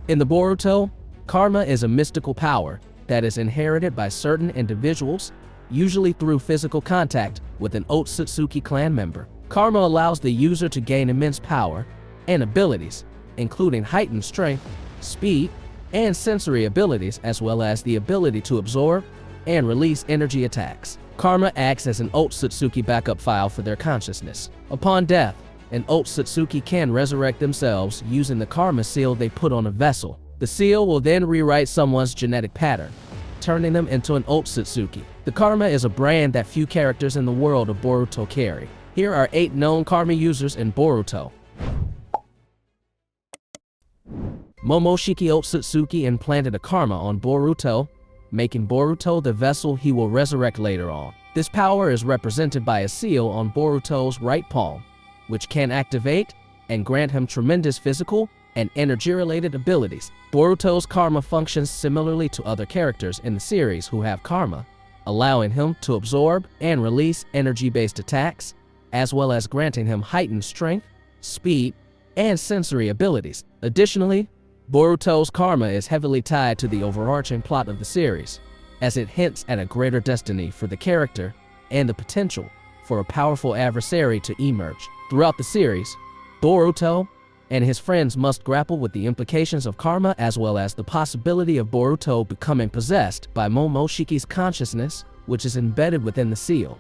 In the Boruto, karma is a mystical power that is inherited by certain individuals, usually through physical contact with an Ōtsutsuki clan member. Karma allows the user to gain immense power and abilities, including heightened strength, speed, and sensory abilities, as well as the ability to absorb and release energy attacks. Karma acts as an Ōtsutsuki backup file for their consciousness. Upon death, an Ōtsutsuki can resurrect themselves using the karma seal they put on a vessel. The seal will then rewrite someone's genetic pattern, turning them into an Ōtsutsuki. The karma is a brand that few characters in the world of Boruto carry. Here are 8 known karma users in Boruto. Momoshiki Ōtsutsuki implanted a karma on Boruto, making Boruto the vessel he will resurrect later on. This power is represented by a seal on Boruto's right palm, which can activate and grant him tremendous physical and energy-related abilities. Boruto's karma functions similarly to other characters in the series who have karma, allowing him to absorb and release energy-based attacks, as well as granting him heightened strength, speed, and sensory abilities. Additionally, Boruto's karma is heavily tied to the overarching plot of the series, as it hints at a greater destiny for the character and the potential for a powerful adversary to emerge. Throughout the series, Boruto and his friends must grapple with the implications of karma, as well as the possibility of Boruto becoming possessed by Momoshiki's consciousness, which is embedded within the seal.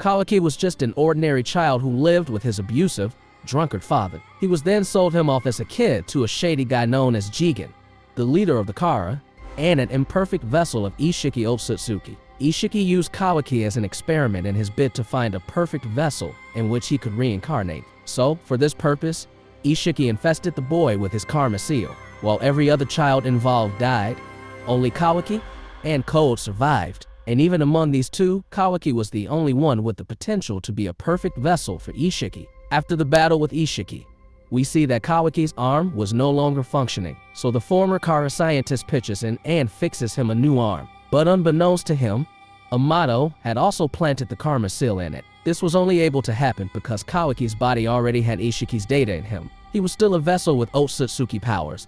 𝐻𝐤𝐜𝐽 was just an ordinary child who lived with his abusive, drunkard father. He was then sold him off as a kid to a shady guy known as Jigen, the leader of the Kara, and an imperfect vessel of Ishiki Ōtsutsuki. Ishiki used 𝐻𝐤𝐜𝐽 as an experiment in his bid to find a perfect vessel in which he could reincarnate. So, for this purpose, Ishiki infested the boy with his karma seal. While every other child involved died, only 𝐻𝐻𝐽𝐽 and Code survived. And even among these two, 𝐻𝐻𝐽𝐽 was the only one with the potential to be a perfect vessel for Ishiki. After the battle with Ishiki, we see that 𝐻𝐻𝐽𝐽's arm was no longer functioning, so the former Kara scientist pitches in and fixes him a new arm. But unbeknownst to him, Amato had also planted the karma seal in it. This was only able to happen because 𝐻𝐻𝐽𝐽's body already had Ishiki's data in him. He was still a vessel with Ōtsutsuki powers.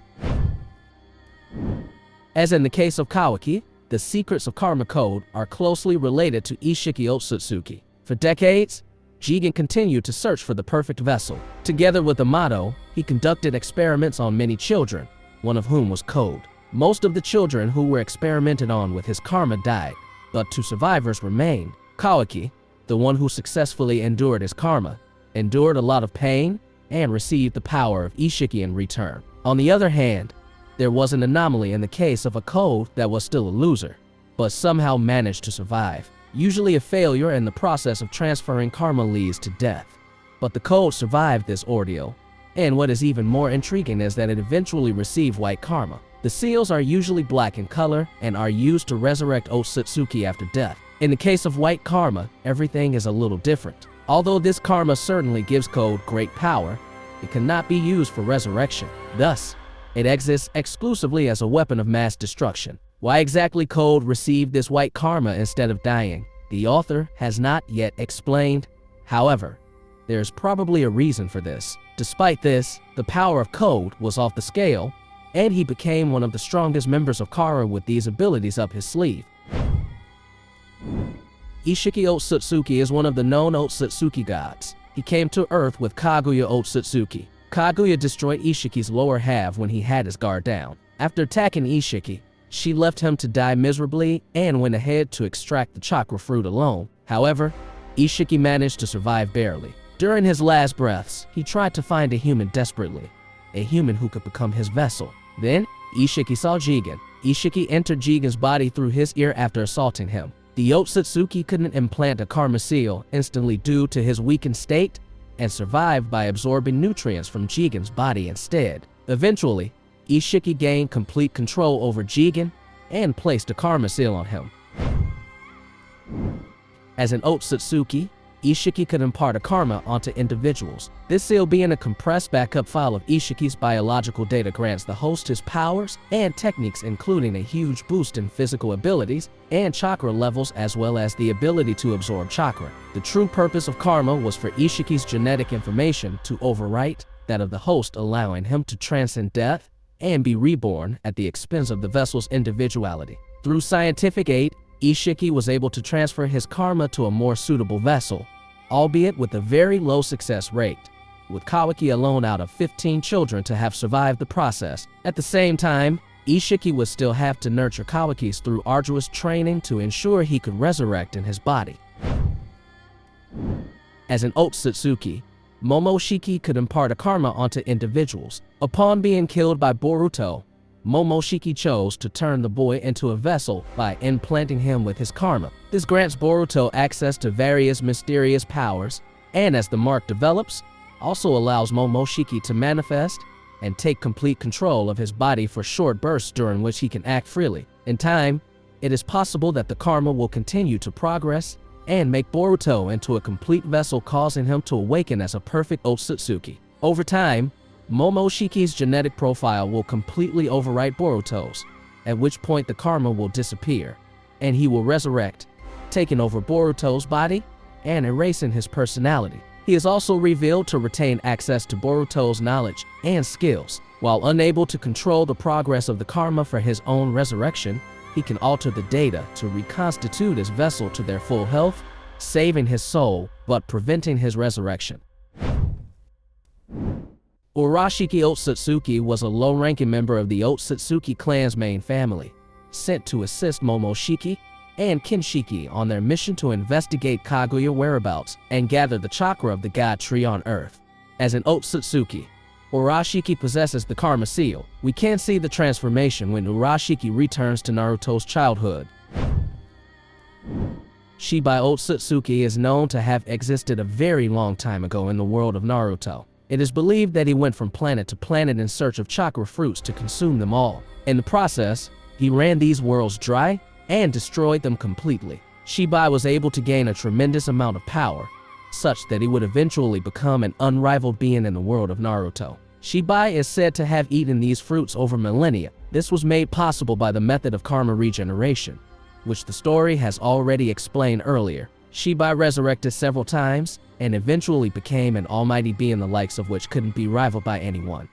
As in the case of 𝐻𝐻𝐽𝐽, the secrets of karma code are closely related to Ishiki Ōtsutsuki. For decades, Jigen continued to search for the perfect vessel. Together with Amato, he conducted experiments on many children, one of whom was Code. Most of the children who were experimented on with his karma died, but 2 survivors remained. 𝐻𝐻𝐽𝐽, the one who successfully endured his karma, endured a lot of pain and received the power of Ishiki in return. On the other hand, there was an anomaly in the case of a Code that was still a loser, but somehow managed to survive. Usually a failure in the process of transferring karma leads to death. But the Code survived this ordeal, and what is even more intriguing is that it eventually received white karma. The seals are usually black in color and are used to resurrect Ōtsutsuki after death. In the case of white karma, everything is a little different. Although this karma certainly gives Code great power, it cannot be used for resurrection. Thus, it exists exclusively as a weapon of mass destruction. Why exactly Code received this white karma instead of dying, the author has not yet explained. However, there is probably a reason for this. Despite this, the power of Code was off the scale, and he became one of the strongest members of Kara with these abilities up his sleeve. Ishiki Ōtsutsuki is one of the known Ōtsutsuki gods. He came to Earth with 𝐻𝐻𝐽𝐽 Ōtsutsuki. 𝐻𝐻𝐽𝐽 destroyed Ishiki's lower half when he had his guard down. After attacking Ishiki, she left him to die miserably and went ahead to extract the chakra fruit alone. However, Ishiki managed to survive barely. During his last breaths, he tried to find a human desperately, a human who could become his vessel. Then, Ishiki saw Jigen. Ishiki entered Jigen's body through his ear after assaulting him. The Ōtsutsuki couldn't implant a karma seal instantly due to his weakened state and survived by absorbing nutrients from Jigen's body instead. Eventually, Ishiki gained complete control over Jigen and placed a karma seal on him. As an Ōtsutsuki, Ishiki could impart a karma onto individuals. This seal being a compressed backup file of Ishiki's biological data grants the host his powers and techniques, including a huge boost in physical abilities and chakra levels, as well as the ability to absorb chakra. The true purpose of karma was for Ishiki's genetic information to overwrite that of the host, allowing him to transcend death and be reborn at the expense of the vessel's individuality. Through scientific aid, 𝐻YPEKAGE was able to transfer his karma to a more suitable vessel, albeit with a very low success rate, with 𝐋𝐤𝐜𝐞 alone out of 15 children to have survived the process. At the same time, 𝐻YPEKAGE would still have to nurture 𝐋𝐤𝐜𝐴 through arduous training to ensure he could resurrect in his body. As an Ōtsutsuki, Momoshiki could impart a karma onto individuals. Upon being killed by Boruto, Momoshiki chose to turn the boy into a vessel by implanting him with his karma. This grants Boruto access to various mysterious powers, and as the mark develops, also allows Momoshiki to manifest and take complete control of his body for short bursts during which he can act freely. In time, it is possible that the karma will continue to progress and make Boruto into a complete vessel, causing him to awaken as a perfect Ōtsutsuki. Over time, Momoshiki's genetic profile will completely overwrite Boruto's, at which point the karma will disappear, and he will resurrect, taking over Boruto's body and erasing his personality. He is also revealed to retain access to Boruto's knowledge and skills. While unable to control the progress of the karma for his own resurrection, he can alter the data to reconstitute his vessel to their full health, saving his soul but preventing his resurrection. Urashiki Ōtsutsuki was a low-ranking member of the Ōtsutsuki clan's main family, sent to assist Momoshiki and Kinshiki on their mission to investigate Kaguya whereabouts and gather the chakra of the god tree on Earth. As an Ōtsutsuki, Urashiki possesses the Karma Seal. We can see the transformation when Urashiki returns to Naruto's childhood. Shibai Ōtsutsuki is known to have existed a very long time ago in the world of Naruto. It is believed that he went from planet to planet in search of chakra fruits to consume them all. In the process, he ran these worlds dry and destroyed them completely. Shibai was able to gain a tremendous amount of power, such that he would eventually become an unrivaled being in the world of Naruto. Shibai is said to have eaten these fruits over millennia. This was made possible by the method of karma regeneration, which the story has already explained earlier. Shibai resurrected several times and eventually became an almighty being, the likes of which couldn't be rivaled by anyone.